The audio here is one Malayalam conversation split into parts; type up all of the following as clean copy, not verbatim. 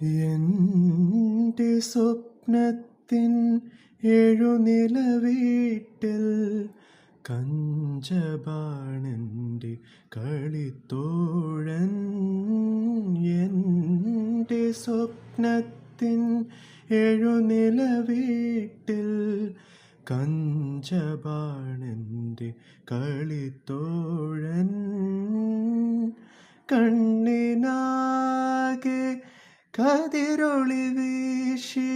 എൻ്റെ സ്വപ്നത്തിൻ എഴുനില വീട്ടിൽ കഞ്ചബാണൻ്റെ കളിത്തോഴൻ. എൻ്റെ സ്വപ്നത്തിൻ എഴുനില വീട്ടിൽ കഞ്ചബാണൻ്റെ കളിത്തോഴൻ. കണ്ണിനാകെ കതിരൊളി വീശി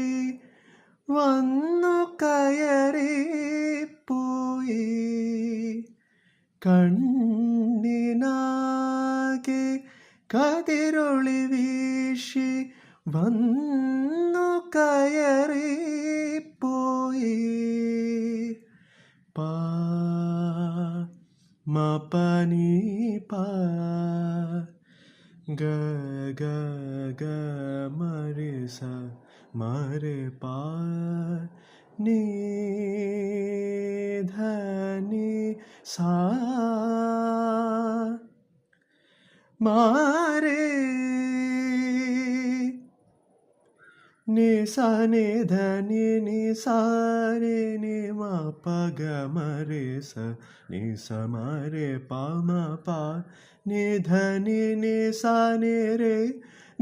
വന്നു കയറിപ്പോയി. കണ്ണിനാകെ കതിരൊളി വീശി വന്നു കയറിപ്പോയി. പാ മപനി പാ ഗ ഗ ഗ മരെ സ മരെ പാ നീ ധ ni sa മാരേ ni sa ni ധ ni ni sa re ni ma pa ga ma re sa ni sa ma re pa ma pa ni ധ ni ni sa ni re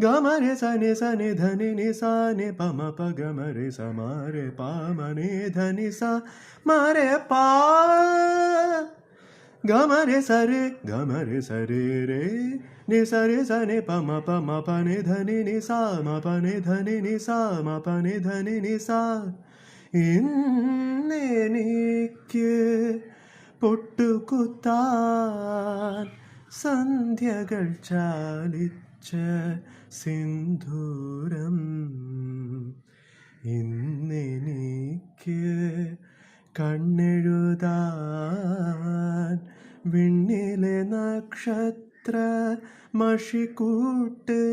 ga ma re sa ni ധ ni ni sa ni pa ma pa ga ma re sa ma re pa ma ni ധ ni sa ma re pa ga ma re sa re re ni sa ni pa ma ni ധ ni ni sa ma pa ni ധ ni ni sa ma pa ni ധ ni ni sa. ഇന്നെനിക്ക് പൊട്ടുകുത്താൻ സന്ധ്യകൾ ചാലിച്ച സിന്ദൂരം. ഇന്നെനിക്ക് കണ്ണെഴുതാൻ വിണ്ണിലെ നക്ഷത്ര മഷിക്കൂട്ട്.